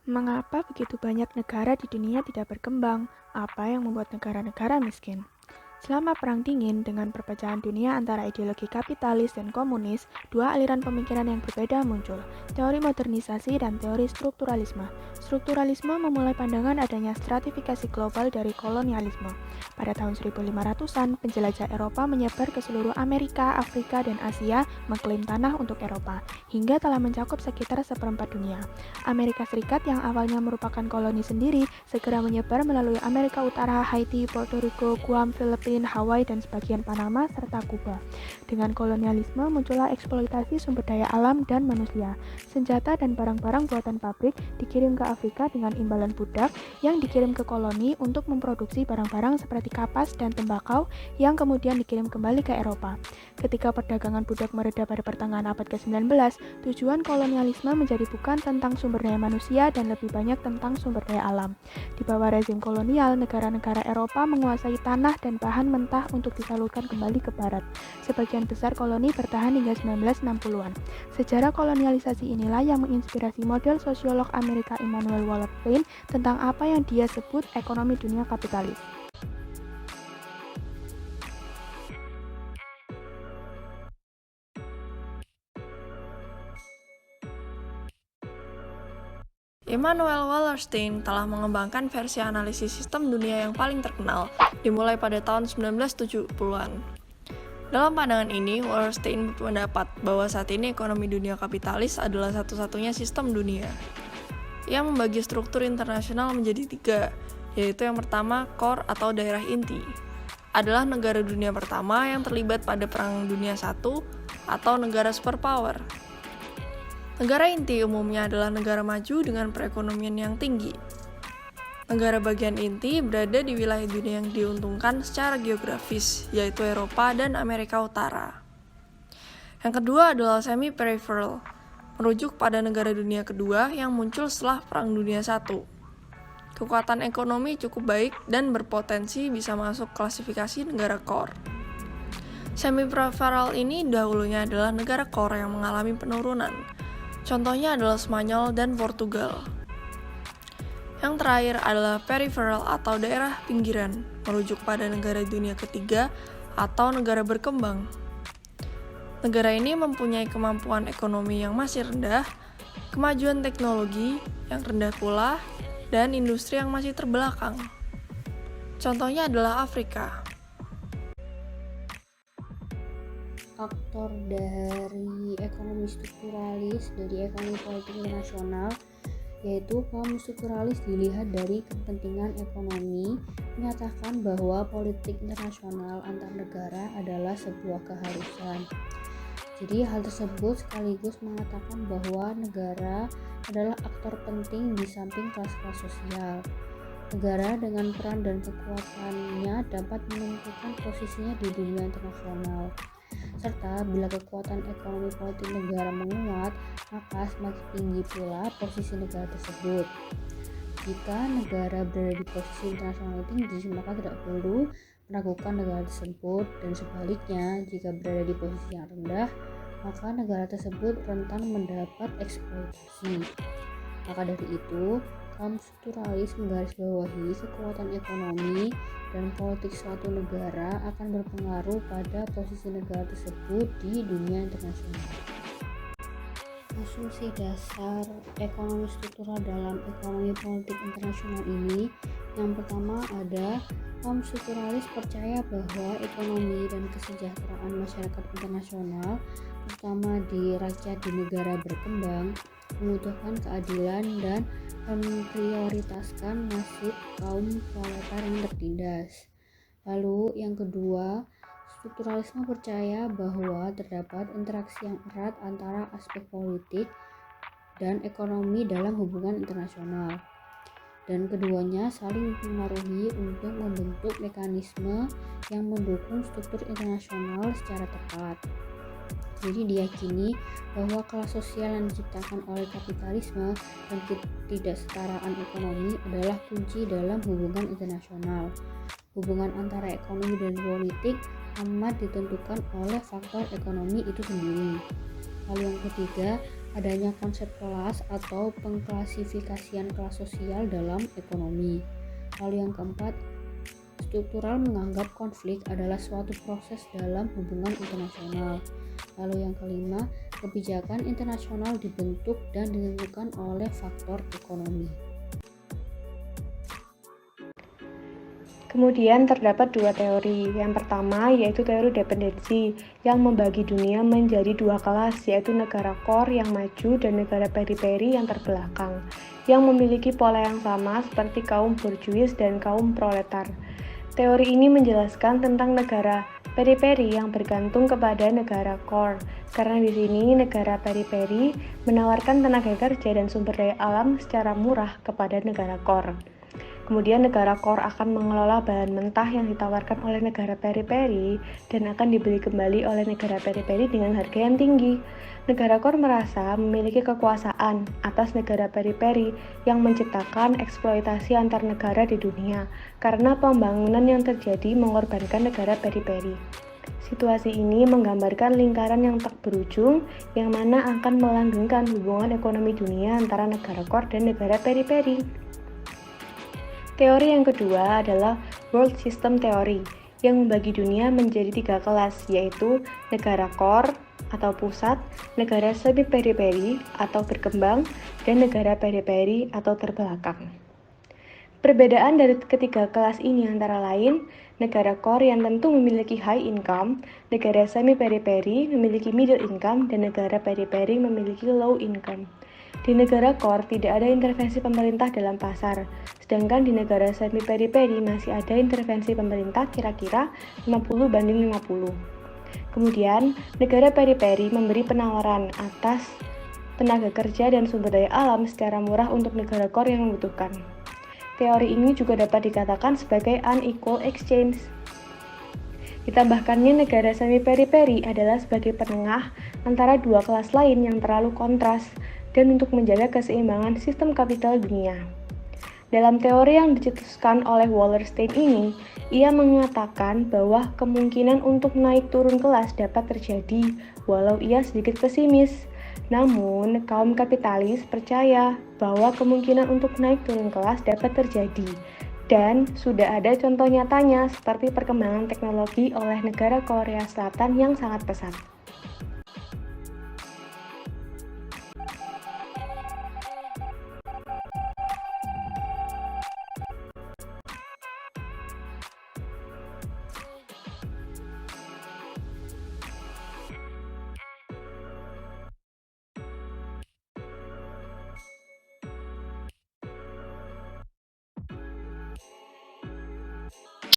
Mengapa begitu banyak negara di dunia tidak berkembang? Apa yang membuat negara-negara miskin? Selama Perang Dingin, dengan perpecahan dunia antara ideologi kapitalis dan komunis, dua aliran pemikiran yang berbeda muncul, teori modernisasi dan teori strukturalisme. Strukturalisme memulai pandangan adanya stratifikasi global dari kolonialisme. Pada tahun 1500-an, penjelajah Eropa menyebar ke seluruh Amerika, Afrika, dan Asia, mengklaim tanah untuk Eropa, hingga telah mencakup sekitar seperempat dunia. Amerika Serikat yang awalnya merupakan koloni sendiri, segera menyebar melalui Amerika Utara, Haiti, Puerto Rico, Guam, Filipina, Hawaii, dan sebagian Panama, serta Kuba. Dengan kolonialisme muncullah eksploitasi sumber daya alam dan manusia. Senjata dan barang-barang buatan pabrik dikirim ke Afrika dengan imbalan budak yang dikirim ke koloni untuk memproduksi barang-barang seperti kapas dan tembakau yang kemudian dikirim kembali ke Eropa. Ketika perdagangan budak mereda pada pertengahan abad ke-19, tujuan kolonialisme menjadi bukan tentang sumber daya manusia dan lebih banyak tentang sumber daya alam. Di bawah rezim kolonial, negara-negara Eropa menguasai tanah dan bahan mentah untuk disalurkan kembali ke barat. Sebagian besar koloni bertahan hingga 1960-an. Sejarah kolonialisasi inilah yang menginspirasi model sosiolog Amerika Immanuel Wallace Paine tentang apa yang dia sebut ekonomi dunia kapitalis. Immanuel Wallerstein telah mengembangkan versi analisis sistem dunia yang paling terkenal, dimulai pada tahun 1970-an. Dalam pandangan ini, Wallerstein berpendapat bahwa saat ini ekonomi dunia kapitalis adalah satu-satunya sistem dunia. Ia membagi struktur internasional menjadi 3, yaitu yang pertama, core atau daerah inti. Adalah negara dunia pertama yang terlibat pada Perang Dunia I atau negara superpower. Negara inti umumnya adalah negara maju dengan perekonomian yang tinggi. Negara bagian inti berada di wilayah dunia yang diuntungkan secara geografis, yaitu Eropa dan Amerika Utara. Yang kedua adalah semi-peripheral, merujuk pada negara dunia kedua yang muncul setelah Perang Dunia I. Kekuatan ekonomi cukup baik dan berpotensi bisa masuk klasifikasi negara core. Semi-peripheral ini dahulunya adalah negara core yang mengalami penurunan. Contohnya adalah Spanyol dan Portugal. Yang terakhir adalah peripheral atau daerah pinggiran, merujuk pada negara dunia ketiga atau negara berkembang. Negara ini mempunyai kemampuan ekonomi yang masih rendah, kemajuan teknologi yang rendah pula, dan industri yang masih terbelakang. Contohnya adalah Afrika. Aktor dari ekonomi strukturalis dari ekonomi politik internasional, yaitu kaum strukturalis dilihat dari kepentingan ekonomi, menyatakan bahwa politik internasional antar negara adalah sebuah keharusan. Jadi hal tersebut sekaligus mengatakan bahwa negara adalah aktor penting di samping kelas-kelas sosial. Negara dengan peran dan kekuatannya dapat menentukan posisinya di dunia internasional. Serta bila kekuatan ekonomi politik negara menguat, maka semakin tinggi pula posisi negara tersebut. Jika negara berada di posisi internasional tinggi, maka tidak perlu meragukan negara tersebut, dan sebaliknya, jika berada di posisi yang rendah, maka negara tersebut rentan mendapat eksploitasi. Maka dari itu, kaum strukturalis menggarisbawahi kekuatan ekonomi dan politik suatu negara akan berpengaruh pada posisi negara tersebut di dunia internasional. Asumsi dasar ekonomi struktural dalam ekonomi politik internasional ini, yang pertama ada kaum strukturalis percaya bahwa ekonomi dan kesejahteraan masyarakat internasional, terutama di rakyat di negara berkembang, membutuhkan keadilan dan memprioritaskan nasib kaum proletar yang tertindas. Lalu yang kedua, strukturalisme percaya bahwa terdapat interaksi yang erat antara aspek politik dan ekonomi dalam hubungan internasional, dan keduanya saling mempengaruhi untuk membentuk mekanisme yang mendukung struktur internasional secara tepat. Jadi diyakini bahwa kelas sosial yang diciptakan oleh kapitalisme dan ketidaksetaraan ekonomi adalah kunci dalam hubungan internasional. Hubungan antara ekonomi dan politik amat ditentukan oleh faktor ekonomi itu sendiri. Lalu yang ketiga, adanya konsep kelas atau pengklasifikasian kelas sosial dalam ekonomi. Lalu yang keempat, struktural menganggap konflik adalah suatu proses dalam hubungan internasional. Lalu yang kelima, kebijakan internasional dibentuk dan ditentukan oleh faktor ekonomi. Kemudian terdapat dua teori. Yang pertama yaitu teori dependensi yang membagi dunia menjadi dua kelas, yaitu negara core yang maju dan negara periferi yang terbelakang, yang memiliki pola yang sama seperti kaum borjuis dan kaum proletar. Teori ini menjelaskan tentang negara periferi yang bergantung kepada negara core, karena di sini negara periferi menawarkan tenaga kerja dan sumber daya alam secara murah kepada negara core. Kemudian negara core akan mengelola bahan mentah yang ditawarkan oleh negara periferi dan akan dibeli kembali oleh negara periferi dengan harga yang tinggi. Negara core merasa memiliki kekuasaan atas negara periferi yang menciptakan eksploitasi antar negara di dunia karena pembangunan yang terjadi mengorbankan negara periferi. Situasi ini menggambarkan lingkaran yang tak berujung yang mana akan melanggengkan hubungan ekonomi dunia antara negara core dan negara periferi. Teori yang kedua adalah World System Theory, yang membagi dunia menjadi tiga kelas, yaitu negara core atau pusat, negara semi-periferi atau berkembang, dan negara periferi atau terbelakang. Perbedaan dari ketiga kelas ini antara lain, negara core yang tentu memiliki high income, negara semi-periferi memiliki middle income, dan negara periferi memiliki low income. Di negara core tidak ada intervensi pemerintah dalam pasar, sedangkan di negara semi-periferi masih ada intervensi pemerintah kira-kira 50-50. Kemudian, negara periferi memberi penawaran atas tenaga kerja dan sumber daya alam secara murah untuk negara core yang membutuhkan. Teori ini juga dapat dikatakan sebagai unequal exchange. Ditambahkannya negara semi-periferi adalah sebagai penengah antara dua kelas lain yang terlalu kontras dan untuk menjaga keseimbangan sistem kapital dunia. Dalam teori yang dicetuskan oleh Wallerstein ini, ia mengatakan bahwa kemungkinan untuk naik turun kelas dapat terjadi walau ia sedikit pesimis. Namun, kaum kapitalis percaya bahwa kemungkinan untuk naik turun kelas dapat terjadi dan sudah ada contoh nyatanya seperti perkembangan teknologi oleh negara Korea Selatan yang sangat pesat.